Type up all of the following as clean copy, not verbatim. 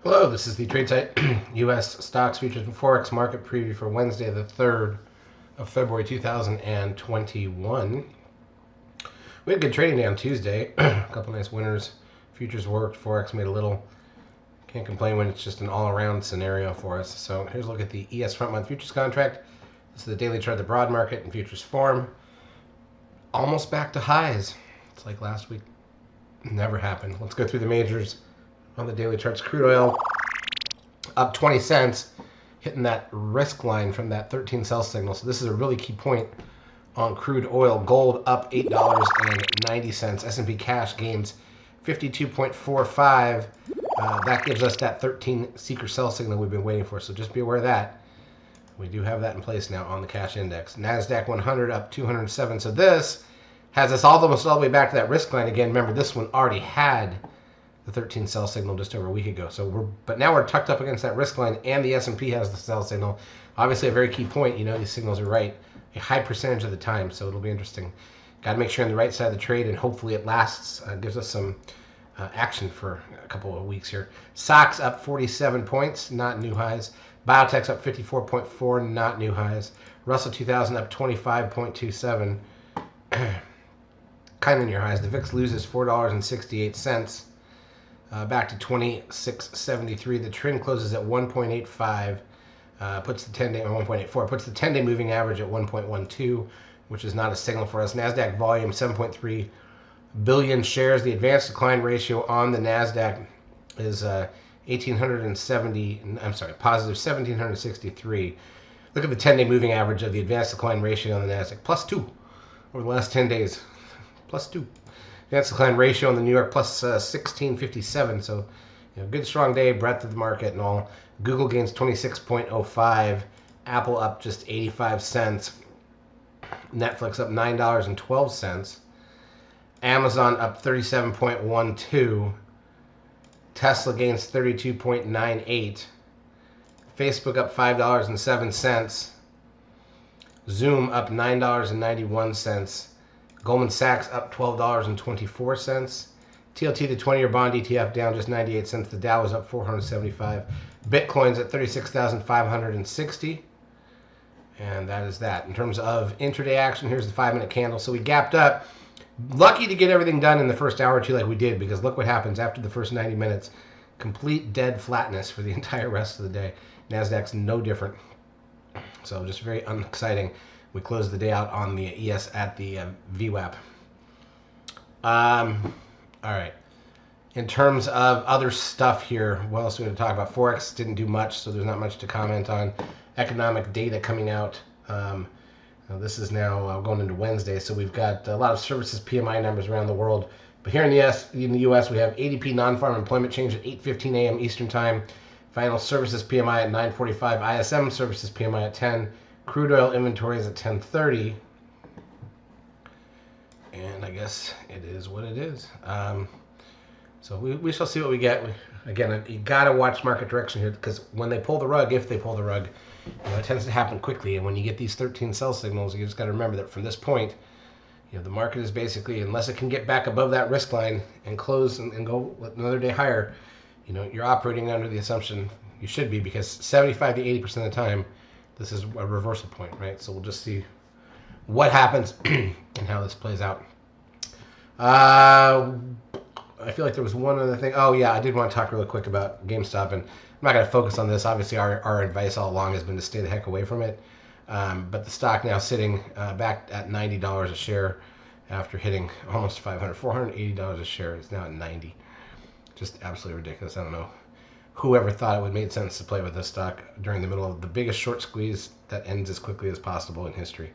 Hello, this is the Tradesight U.S. Stocks Futures and Forex Market Preview for Wednesday, the 3rd of February 2021. We had good trading day on Tuesday. A couple nice winners. Futures worked. Forex made a little. Can't complain when it's just an all-around scenario for us. So here's a look at the ES front month futures contract. This is the daily chart of the broad market in futures form. Almost back to highs. It's like last week. Never happened. Let's go through the majors. On the daily charts, crude oil up 20 cents, hitting that risk line from that 13 sell signal. So this is a really key point on crude oil. Gold up $8.90. S&P cash gains 52.45. That gives us that 13 seeker sell signal we've been waiting for. So just be aware of that. We do have that in place now on the cash index. NASDAQ 100 up 207. So this has us almost all the way back to that risk line again. Remember, this one already had the 13 sell signal just over a week ago. But now we're tucked up against that risk line, and the S&P has the sell signal. Obviously, a very key point. You know, these signals are right a high percentage of the time, so it'll be interesting. Got to make sure you're on the right side of the trade, and hopefully it lasts. Gives us some action for a couple of weeks here. SOX up 47 points, not new highs. Biotech's up 54.4, not new highs. Russell 2000 up 25.27, kind of near highs. The VIX loses $4.68. Back to 26.73. The trend closes at 1.85. Puts the 10-day or 1.84. Puts the 10-day moving average at 1.12, which is not a signal for us. Nasdaq volume 7.3 billion shares. The advanced decline ratio on the Nasdaq is 1,870. I'm sorry, positive 1,763. Look at the 10-day moving average of the advanced decline ratio on the Nasdaq, +2 over the last 10 days. +2. Advanced decline ratio on the New York plus 1657. So, good strong day, breadth of the market and all. Google gains 26.05. Apple up just 85 cents. Netflix up $9.12. Amazon up 37.12. Tesla gains 32.98. Facebook up $5.07. Zoom up $9.91. Goldman Sachs up $12.24. TLT, the 20-year bond ETF, down just 98 cents. The Dow was up 475. Bitcoin's at 36,560. And that is that. In terms of intraday action, here's the 5-minute candle. So we gapped up. Lucky to get everything done in the first hour or two like we did, because look what happens after the first 90 minutes. Complete dead flatness for the entire rest of the day. NASDAQ's no different. So just very unexciting. We closed the day out on the ES at the VWAP. All right. In terms of other stuff here, what else are we going to talk about? Forex didn't do much, so there's not much to comment on. Economic data coming out. This is now going into Wednesday, so we've got a lot of services PMI numbers around the world. But here in the US, we have ADP non-farm employment change at 8:15 a.m. Eastern Time. Final services PMI at 9:45. ISM services PMI at 10. Crude oil inventories at 10:30, and I guess it is what it is. So we shall see what we get. Again, you got to watch market direction here, because when they pull the rug, if they pull the rug, it tends to happen quickly. And when you get these 13 sell signals, you just got to remember that from this point, the market is basically, unless it can get back above that risk line and close and go another day higher, you're operating under the assumption you should be, because 75 to 80% of the time, this is a reversal point, right? So we'll just see what happens and how this plays out. I feel like there was one other thing. Oh, yeah, I did want to talk really quick about GameStop, and I'm not going to focus on this. Obviously, our advice all along has been to stay the heck away from it. But the stock now sitting back at $90 a share after hitting almost $480 a share. It's now at 90. Just absolutely ridiculous. I don't know. Whoever thought it would make sense to play with this stock during the middle of the biggest short squeeze that ends as quickly as possible in history.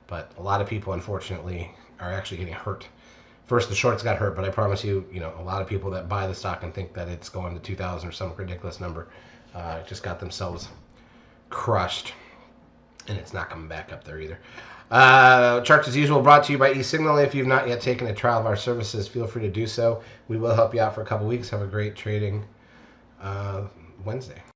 But a lot of people, unfortunately, are actually getting hurt. First, the shorts got hurt, but I promise you, a lot of people that buy the stock and think that it's going to 2,000 or some ridiculous number just got themselves crushed. And it's not coming back up there either. Charts as usual brought to you by eSignal. If you've not yet taken a trial of our services, feel free to do so. We will help you out for a couple weeks. Have a great trading Wednesday.